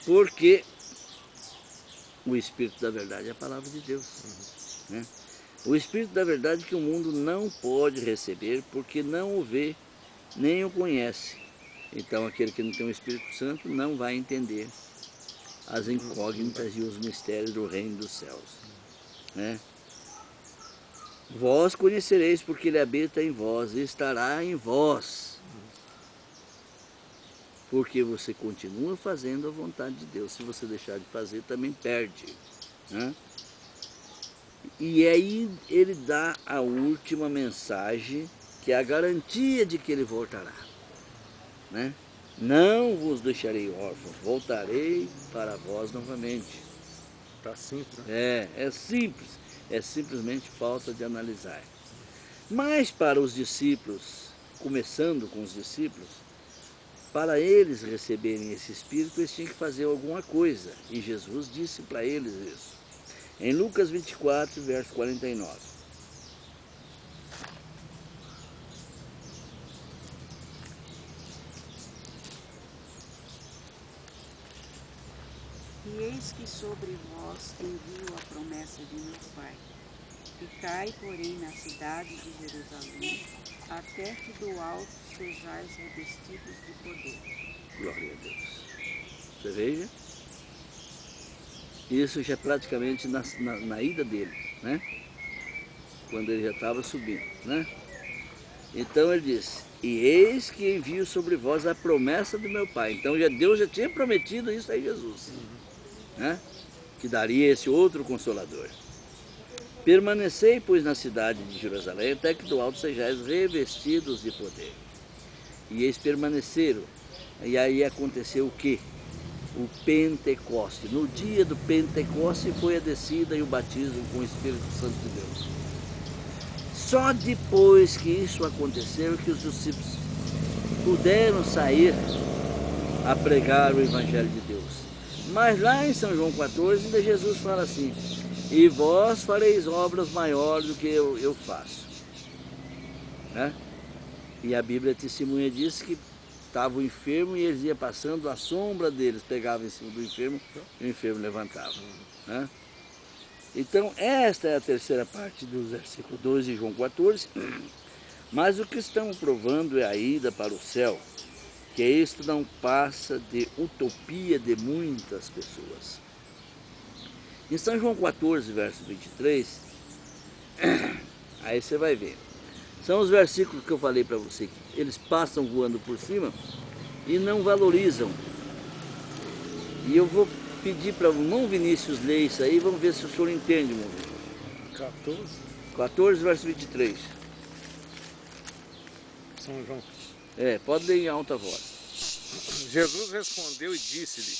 Porque o Espírito da verdade é a palavra de Deus. Né? O Espírito da verdade que o mundo não pode receber porque não o vê nem o conhece. Então aquele que não tem o Espírito Santo não vai entender as incógnitas e os mistérios do reino dos céus. Né? Vós conhecereis porque ele habita em vós e estará em vós. Porque você continua fazendo a vontade de Deus. Se você deixar de fazer, também perde. Né? E aí ele dá a última mensagem, que é a garantia de que ele voltará. Né? Não vos deixarei órfãos, voltarei para vós novamente. Tá simples, né? É simples, é simplesmente falta de analisar. Mas para os discípulos, começando com os discípulos, para eles receberem esse Espírito, eles tinham que fazer alguma coisa. E Jesus disse para eles isso. Em Lucas 24, verso 49. E eis que sobre vós envio a promessa de meu Pai. Ficai, porém, na cidade de Jerusalém, até que do alto sejais revestidos de poder. Glória a Deus. Você veja? Isso já é praticamente na ida dele, né? Quando ele já estava subindo, né? Então ele disse, e eis que envio sobre vós a promessa do meu Pai. Então Deus já tinha prometido isso a Jesus, né? Que daria esse outro Consolador. Permanecei, pois, na cidade de Jerusalém, até que do alto sejais revestidos de poder. E eles permaneceram. E aí aconteceu o quê? O Pentecoste. No dia do Pentecoste foi a descida e o batismo com o Espírito Santo de Deus. Só depois que isso aconteceu que os discípulos puderam sair a pregar o Evangelho de Deus. Mas lá em São João 14, ainda Jesus fala assim, e vós fareis obras maiores do que eu faço. Né? E a Bíblia testemunha disso que estava o enfermo e eles iam passando, a sombra deles pegava em cima do enfermo e o enfermo levantava. Né? Então esta é a terceira parte do versículo 12 de João 14. Mas o que estamos provando é a ida para o céu, que isto não passa de utopia de muitas pessoas. Em São João 14, verso 23, aí você vai ver. São os versículos que eu falei para você, que eles passam voando por cima e não valorizam. E eu vou pedir para o irmão Vinícius ler isso aí, vamos ver se o senhor entende, irmão. 14, verso 23. São João. Pode ler em alta voz. Jesus respondeu e disse-lhe,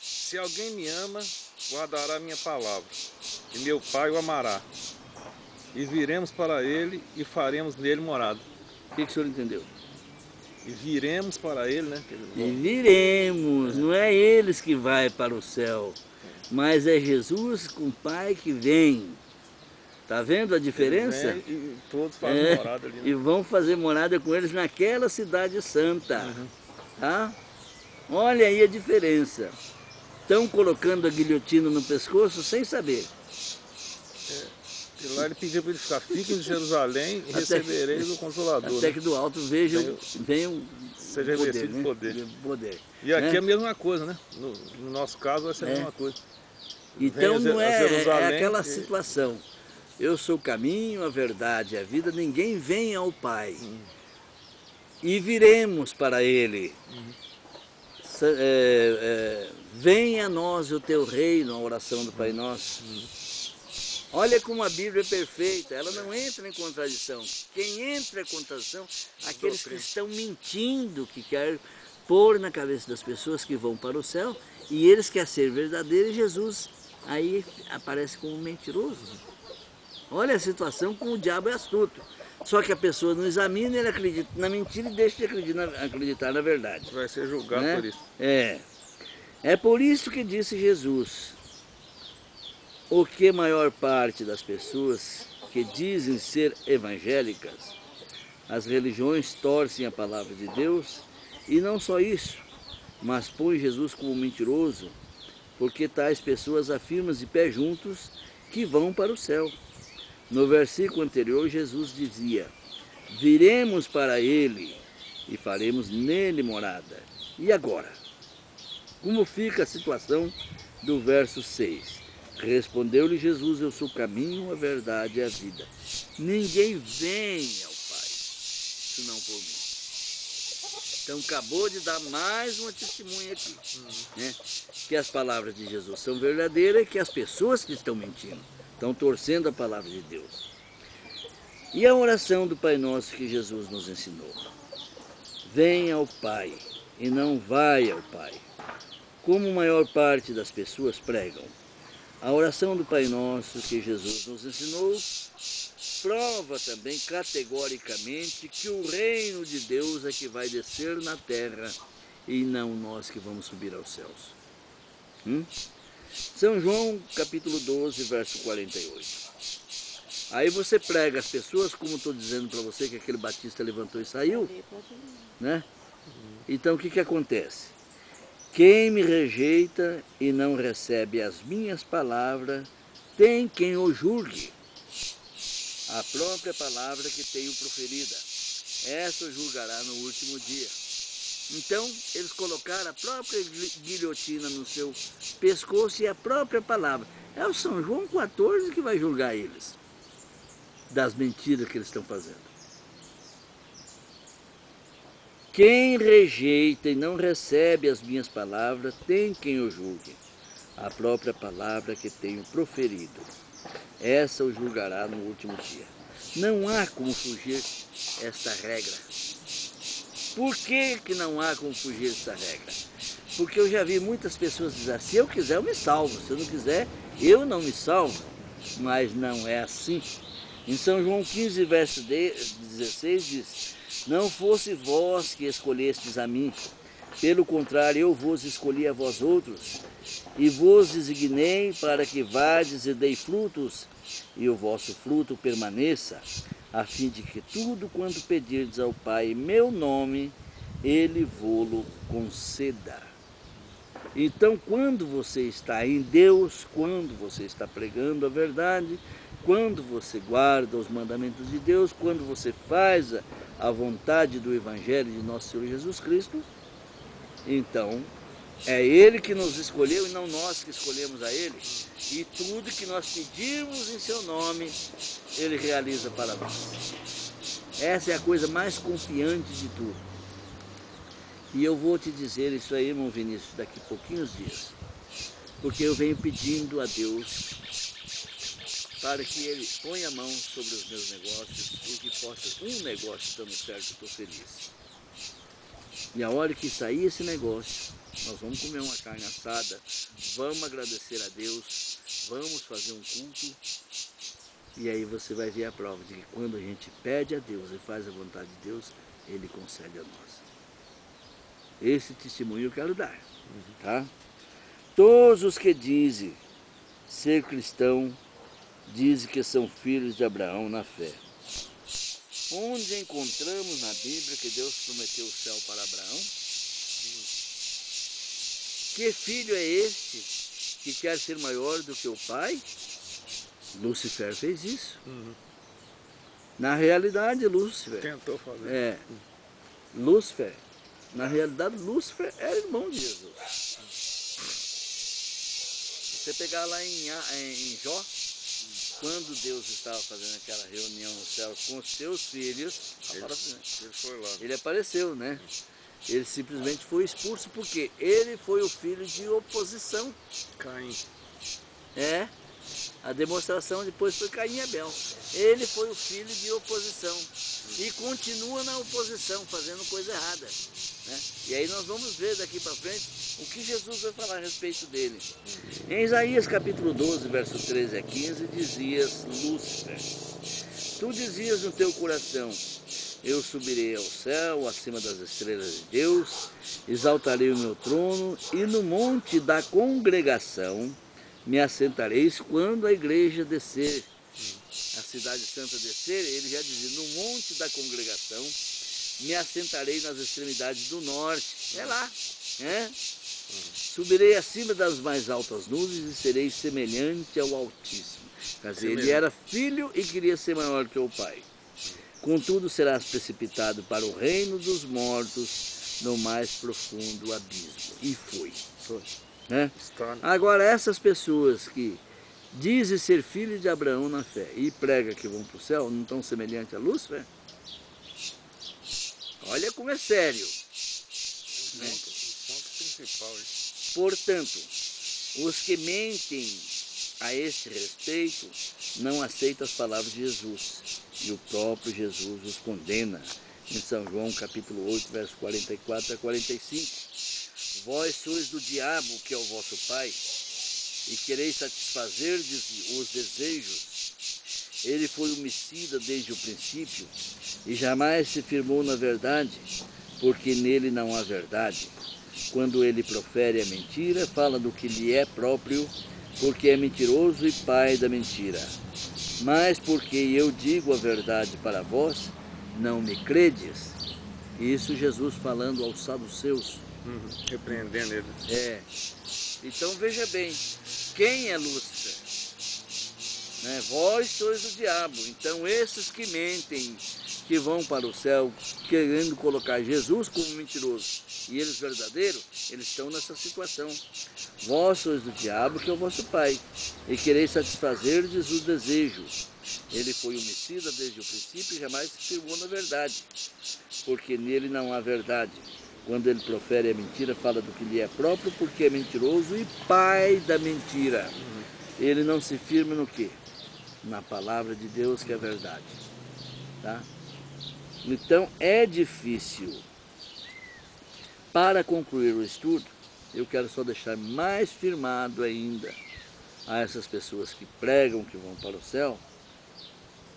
se alguém me ama, guardará minha palavra, e meu Pai o amará. E viremos para ele e faremos nele morada. O que o senhor entendeu? E viremos para ele, né? E viremos, não é eles que vai para o céu, mas é Jesus com o Pai que vem. Tá vendo a diferença? Ele vem e todos fazem morada ali. Né? E vão fazer morada com eles naquela cidade santa. Tá? Olha aí a diferença. Estão colocando a guilhotina no pescoço sem saber. E lá ele pediu para ele ficar, fiquem em Jerusalém e recebereis o Consolador. Até que do alto venham seja revestido de poder. E aqui né? é a mesma coisa, né? No nosso caso vai ser a mesma coisa. Então não é aquela situação. Eu sou o caminho, a verdade, a vida, ninguém vem ao Pai. E viremos para Ele. Venha a nós o teu reino, a oração do Pai Nosso. Olha como a Bíblia é perfeita, ela não entra em contradição. Quem entra em contradição, aqueles que estão mentindo, que querem pôr na cabeça das pessoas que vão para o céu, e eles querem ser verdadeiros, e Jesus aí aparece como mentiroso. Olha a situação como o diabo é astuto. Só que a pessoa não examina, ele acredita na mentira e deixa de acreditar na verdade. Vai ser julgado por isso. É por isso que disse Jesus, o que a maior parte das pessoas que dizem ser evangélicas, as religiões torcem a palavra de Deus, e não só isso, mas põe Jesus como mentiroso, porque tais pessoas afirmam de pé juntos que vão para o céu. No versículo anterior, Jesus dizia: viremos para ele e faremos nele morada. E agora? Como fica a situação do verso 6? Respondeu-lhe Jesus: eu sou o caminho, a verdade e a vida. Ninguém vem ao Pai, senão por mim. Então acabou de dar mais uma testemunha aqui, né? Que as palavras de Jesus são verdadeiras e que as pessoas que estão mentindo estão torcendo a palavra de Deus. E a oração do Pai Nosso que Jesus nos ensinou? Venha ao Pai e não vai ao Pai, como a maior parte das pessoas pregam. A oração do Pai Nosso que Jesus nos ensinou prova também categoricamente que o reino de Deus é que vai descer na terra e não nós que vamos subir aos céus. São João capítulo 12, verso 48. Aí você prega as pessoas, como estou dizendo para você que aquele batista levantou e saiu, né? Então o que acontece? Quem me rejeita e não recebe as minhas palavras, tem quem o julgue. A própria palavra que tenho proferida, essa o julgará no último dia. Então, eles colocaram a própria guilhotina no seu pescoço e a própria palavra. É o São João 14 que vai julgar eles, das mentiras que eles estão fazendo. Quem rejeita e não recebe as minhas palavras, tem quem o julgue. A própria palavra que tenho proferido, essa o julgará no último dia. Não há como fugir esta regra. Por que não há como fugir dessa regra? Porque eu já vi muitas pessoas dizer, se eu quiser eu me salvo, se eu não quiser eu não me salvo. Mas não é assim. Em São João 15, verso 16 diz: não fosse vós que escolhestes a mim, pelo contrário eu vos escolhi a vós outros, e vos designei para que vades e dei frutos, e o vosso fruto permaneça, a fim de que tudo quanto pedirdes ao Pai em meu nome, Ele vô-lo conceda. Então, quando você está em Deus, quando você está pregando a verdade, quando você guarda os mandamentos de Deus, quando você faz a vontade do Evangelho de nosso Senhor Jesus Cristo, então é Ele que nos escolheu e não nós que escolhemos a Ele. E tudo que nós pedirmos em seu nome, Ele realiza para nós. Essa é a coisa mais confiante de tudo. E eu vou te dizer isso aí, irmão Vinícius, daqui a pouquinhos dias. Porque eu venho pedindo a Deus para que Ele ponha a mão sobre os meus negócios e que possa um negócio dando certo, eu estou feliz. E a hora que sair esse negócio, nós vamos comer uma carne assada, vamos agradecer a Deus, vamos fazer um culto, e aí você vai ver a prova de que quando a gente pede a Deus e faz a vontade de Deus, Ele concede a nós. Esse testemunho eu quero dar, tá? Todos os que dizem ser cristão, dizem que são filhos de Abraão na fé. Onde encontramos na Bíblia que Deus prometeu o céu para Abraão? Que filho é este que quer ser maior do que o pai? Lúcifer fez isso. Na realidade, Lúcifer Tentou fazer. Lúcifer, na realidade, Lúcifer era irmão de Jesus. Você pegar lá em Jó, quando Deus estava fazendo aquela reunião no céu com os seus filhos, Ele foi lá. ele apareceu, né? Ele simplesmente foi expulso porque ele foi o filho de oposição. Caim. A demonstração depois foi Caim e Abel. Ele foi o filho de oposição e continua na oposição, fazendo coisa errada, né? E aí nós vamos ver daqui para frente o que Jesus vai falar a respeito dele. Em Isaías capítulo 12, verso 13 a 15, dizias, Lúcifer, tu dizias no teu coração, eu subirei ao céu, acima das estrelas de Deus, exaltarei o meu trono, e no monte da congregação me assentareis quando a igreja descer, a cidade santa descer, ele já dizia, no monte da congregação me assentarei nas extremidades do norte. É lá, né? Subirei acima das mais altas nuvens e serei semelhante ao Altíssimo. Quer dizer, ele era filho e queria ser maior que o pai. Contudo, serás precipitado para o reino dos mortos, no mais profundo abismo. E foi. Né? Agora, essas pessoas que dizem ser filhos de Abraão na fé e pregam que vão para o céu, não estão semelhantes a Lúcifer? Olha como é sério. Né? Ponto principal. Portanto, os que mentem a este respeito não aceitam as palavras de Jesus. E o próprio Jesus os condena. Em São João capítulo 8, verso 44 a 45. Vós sois do diabo, que é o vosso pai, e quereis satisfazer os desejos. Ele foi homicida desde o princípio, e jamais se firmou na verdade, porque nele não há verdade. Quando ele profere a mentira, fala do que lhe é próprio, porque é mentiroso e pai da mentira. Mas porque eu digo a verdade para vós, não me credes. Isso Jesus falando aos saduceus. Repreendendo ele. Então veja bem, quem é Lúcifer? Né? Vós sois do diabo. Então esses que mentem, que vão para o céu, querendo colocar Jesus como mentiroso, e eles verdadeiros, eles estão nessa situação. Vós sois do diabo, que é o vosso pai, e quereis satisfazer-lhes os desejos. Ele foi homicida desde o princípio e jamais se firmou na verdade, porque nele não há verdade. Quando ele profere a mentira, fala do que lhe é próprio, porque é mentiroso e pai da mentira. Ele não se firma no quê? Na palavra de Deus, que é a verdade. Tá? Então, é difícil. Para concluir o estudo, eu quero só deixar mais firmado ainda a essas pessoas que pregam que vão para o céu,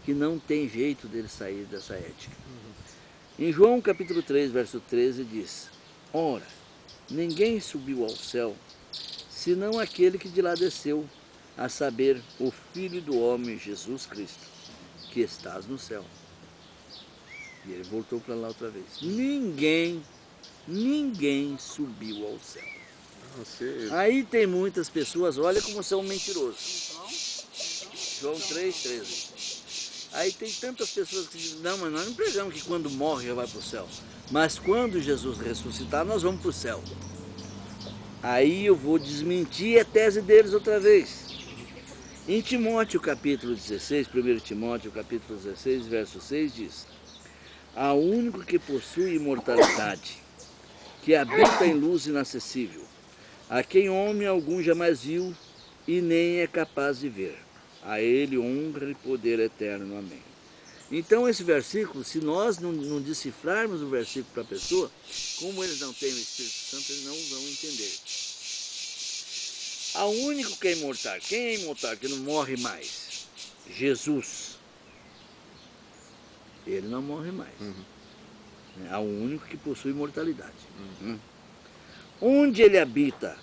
que não tem jeito deles sair dessa ética. Em João capítulo 3, verso 13 diz: ora, ninguém subiu ao céu, senão aquele que de lá desceu, a saber, o Filho do homem, Jesus Cristo, que estás no céu. E ele voltou para lá outra vez. Ninguém subiu ao céu. Aí tem muitas pessoas, olha como são mentirosos. João 3,13. Aí tem tantas pessoas que dizem, não, mas nós não pregamos que quando morre já vai para o céu. Mas quando Jesus ressuscitar, nós vamos para o céu. Aí eu vou desmentir a tese deles outra vez. Em Timóteo capítulo 16, 1 Timóteo capítulo 16, verso 6 diz: há único que possui imortalidade, que habita em luz inacessível, a quem homem algum jamais viu e nem é capaz de ver. A ele honra e poder eterno. Amém. Então esse versículo, se nós não decifrarmos o versículo para a pessoa, como eles não têm o Espírito Santo, eles não vão entender. Há um único que é imortal. Quem é imortal? Que não morre mais? Jesus. Ele não morre mais. Há um único que possui imortalidade. Onde ele habita?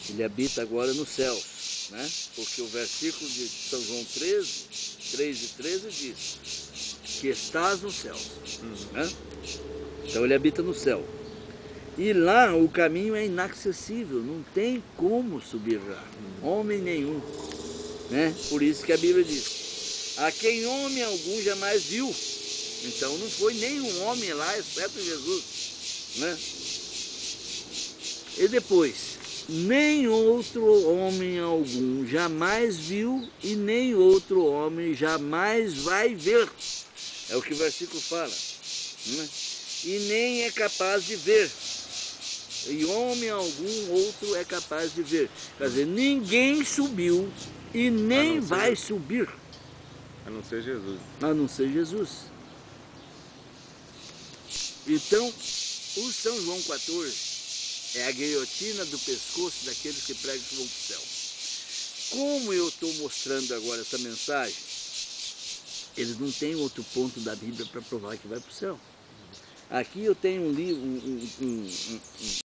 Ele habita agora nos céus, né? Porque o versículo de São João 13, 3 e 13 diz que estás nos céus. Né? Então ele habita no céu. E lá o caminho é inacessível, não tem como subir lá, homem nenhum. Né? Por isso que a Bíblia diz, a quem homem algum jamais viu. Então não foi nenhum homem lá, exceto Jesus. Né? E depois, nem outro homem algum jamais viu e nem outro homem jamais vai ver. É o que o versículo fala. Né? E nem é capaz de ver. E homem algum outro é capaz de ver. Quer dizer, ninguém subiu e nem vai subir. A não ser Jesus. A não ser Jesus. Então, o São João 14 é a guilhotina do pescoço daqueles que pregam que vão para o céu. Como eu estou mostrando agora essa mensagem, eles não têm outro ponto da Bíblia para provar que vai para o céu. Aqui eu tenho um livro,